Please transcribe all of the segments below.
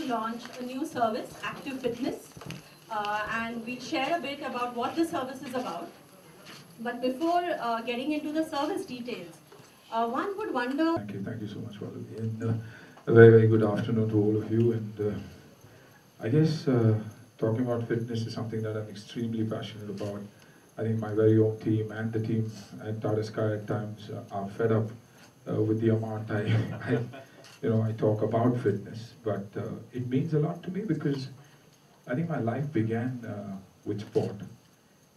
launch a new service, Active Fitness, and we'll share a bit about what the service is about. But before getting into the service details, one would wonder... Thank you so much, Valerie. And a very good afternoon to all of you. And I guess talking about fitness is something that I'm extremely passionate about. I think my very own team and the team at Tata Sky at times are fed up with the amount I talk about fitness. But it means a lot to me because I think my life began with sport.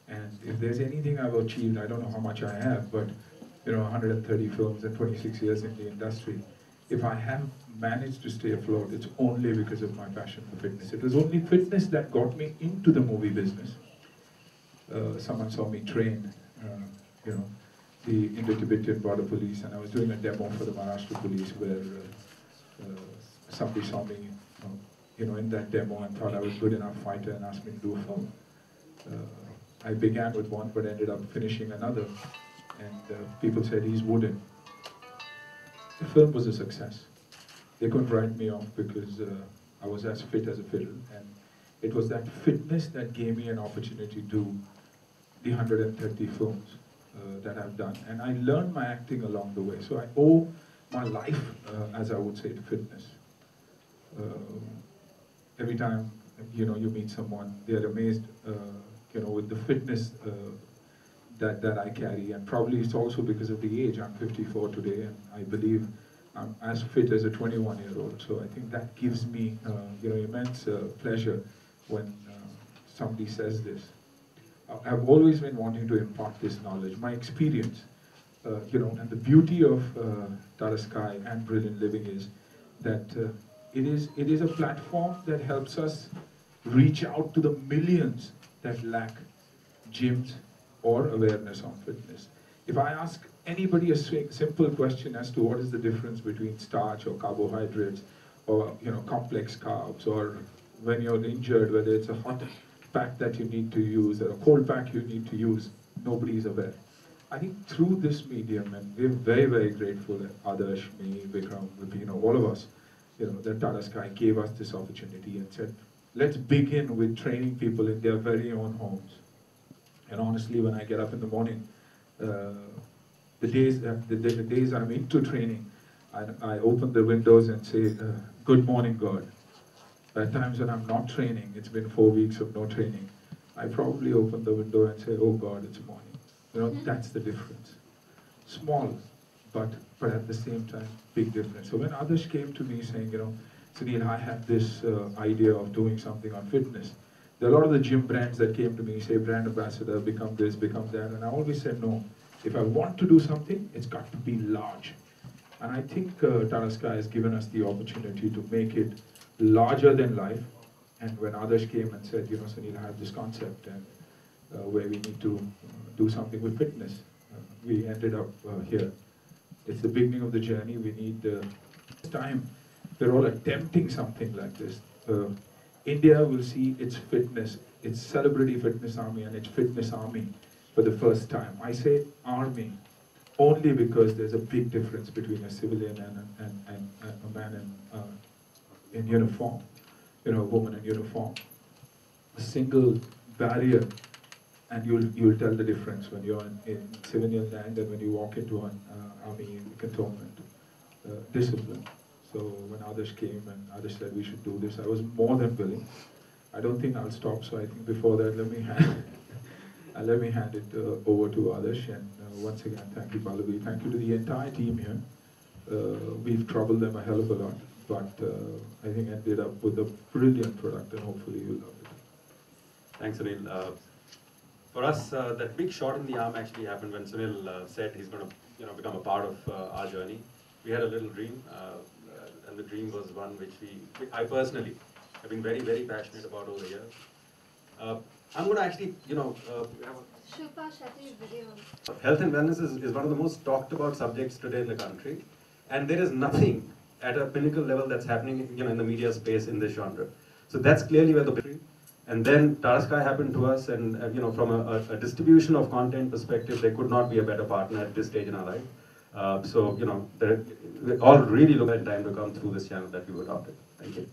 And if there's anything I've achieved, I don't know how much I have, but 130 films and 26 years in the industry. If I have managed to stay afloat, it's only because of my passion for fitness. It was only fitness that got me into the movie business. Someone saw me train, the Indo-Tibetan border police, and I was doing a demo for the Maharashtra police where somebody saw me, in that demo and thought I was a good enough fighter and asked me to do a film. I began with one, but ended up finishing another, and people said he's wooden. The film was a success. They couldn't write me off because I was as fit as a fiddle, and it was that fitness that gave me an opportunity to do the 130 films that I've done, and I learned my acting along the way. So I owe my life, as I would say, to fitness. Every time you meet someone, they're amazed, with the fitness that I carry, and probably it's also because of the age. I'm 54 today, and I believe I'm as fit as a 21-year-old. So I think that gives me, immense pleasure when somebody says this. I've always been wanting to impart this knowledge, my experience, and the beauty of Tata Sky and Brilliant Living is that it is a platform that helps us reach out to the millions that lack gyms or awareness on fitness. If I ask anybody a simple question as to what is the difference between starch or carbohydrates or complex carbs, or when you're injured, whether it's a hot pack that you need to use or a cold pack you need to use, nobody is aware. I think through this medium, and we're very grateful that Adarsh, me, Vikram, all of us, that Tata Sky gave us this opportunity and said, let's begin with training people in their very own homes. And honestly, when I get up in the morning, the days I'm into training, I open the windows and say, good morning, God. At times when I'm not training, it's been 4 weeks of no training, I probably open the window and say, oh God, it's morning. That's the difference. Small, but at the same time, big difference. So when others came to me saying, Suneil, I have this idea of doing something on fitness. There are a lot of the gym brands that came to me, say brand ambassador, become this, become that, and I always said no. If I want to do something, it's got to be large. And I think Tata Sky has given us the opportunity to make it larger than life. And when others came and said, Suneil, I have this concept and where we need to do something with fitness, we ended up here. It's the beginning of the journey. We need time. We're all attempting something like this. India will see its fitness, its celebrity fitness army and its fitness army for the first time. I say army only because there's a big difference between a civilian and a man in uniform, a woman in uniform. A single barrier, and you'll tell the difference when you're in civilian land and when you walk into an army cantonment. Discipline. So when others came and others said we should do this, I was more than willing. I don't think I'll stop, so I think before that, let me hand it over to others. And once again, thank you, Pallavi. Thank you to the entire team here. We've troubled them a hell of a lot, but I think ended up with a brilliant product, and hopefully you'll love it. Thanks, Suneil. For us, that big shot in the arm actually happened when Suneil said he's going to become a part of our journey. We had a little dream, and the dream was one which I personally have been very passionate about over the years. I'm going to actually, Shetty's video. Health and wellness is one of the most talked about subjects today in the country, and there is nothing at a pinnacle level that's happening, in the media space in this genre. So that's clearly where the and then Tata Sky happened to us, and from a distribution of content perspective, there could not be a better partner at this stage in our life. We all really look at time to come through this channel that we've adopted. Thank you.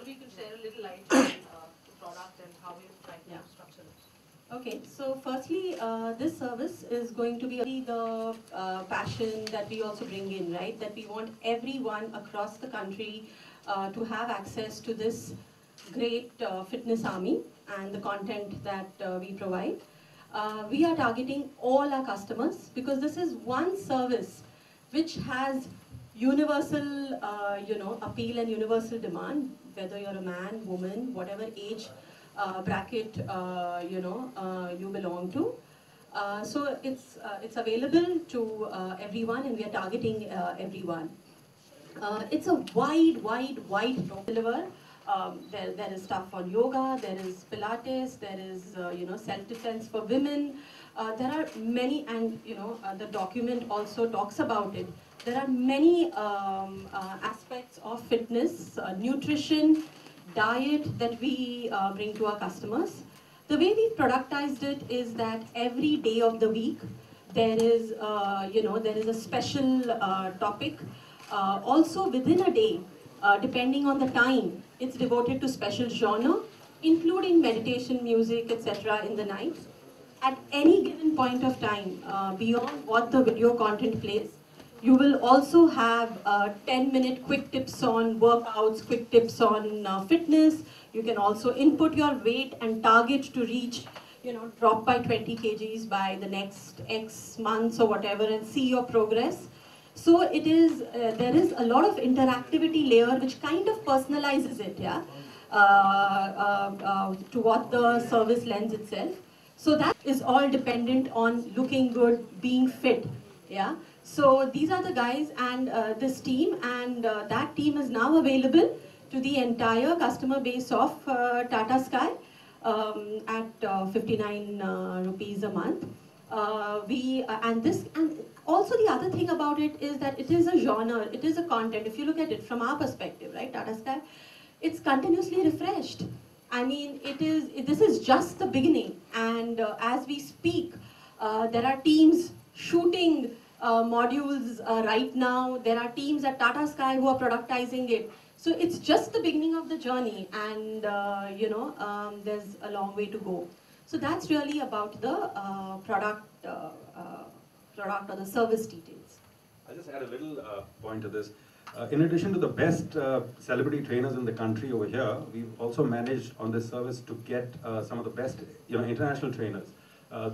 probably you can share a little light on the product and how we're trying to structure it. Okay, so firstly, this service is going to be the passion that we also bring in, right? That we want everyone across the country to have access to this great fitness army and the content that we provide. We are targeting all our customers because this is one service which has universal, appeal and universal demand, whether you're a man, woman, whatever age bracket you belong to. So it's available to everyone, and we are targeting everyone. It's a wide deliver. There is stuff on yoga, there is Pilates, there is self-defense for women. There are many, and the document also talks about it. There are many aspects of fitness, nutrition, diet that we bring to our customers. The way we've productized it is that every day of the week there is a special topic. Also within a day, depending on the time, it's devoted to special genre, including meditation, music, etc. in the night. At any given point of time, beyond what the video content plays, you will also have 10-minute quick tips on workouts, quick tips on fitness. You can also input your weight and target to reach, drop by 20 kgs by the next X months or whatever, and see your progress. So it is, there is a lot of interactivity layer which kind of personalizes it, to what the service lends itself. So that is all dependent on looking good, being fit, yeah. So these are the guys and this team, and that team is now available to the entire customer base of Tata Sky at 59 rupees a month. And also the other thing about it is that it is a genre, it is a content. If you look at it from our perspective, right, Tata Sky, it's continuously refreshed. I mean, this is just the beginning, and as we speak, there are teams shooting modules right now. There are teams at Tata Sky who are productizing it. So it's just the beginning of the journey, and there's a long way to go. So that's really about the product or the service details. I'll just add a little point to this. In addition to the best celebrity trainers in the country over here, we've also managed on this service to get some of the best international trainers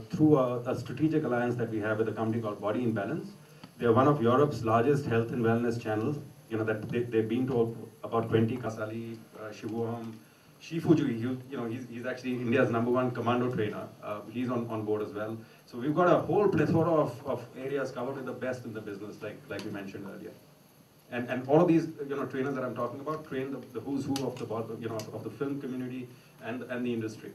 through a strategic alliance that we have with a company called Body in Balance. They're one of Europe's largest health and wellness channels. That they've been to about 20 Kasali, Shivuham, Shifuju. He's actually India's #1 commando trainer. He's on board as well. So we've got a whole plethora of areas covered with the best in the business, like we mentioned earlier. And all of these trainers that I'm talking about train the who's who of the film community and the industry.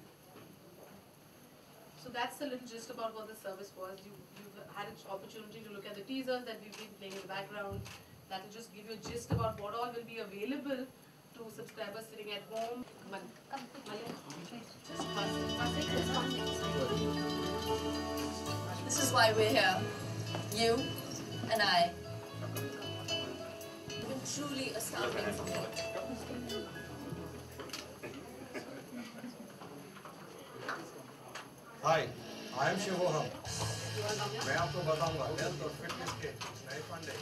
So that's the little gist about what the service was. You've had an opportunity to look at the teasers that we've been playing in the background. That will just give you a gist about what all will be available to subscribers sitting at home. This is why we're here. You and I. It's been truly astounding for me. Hi, I am Shivoham. मैं आपको बताऊंगा health और fitness के नए फंडे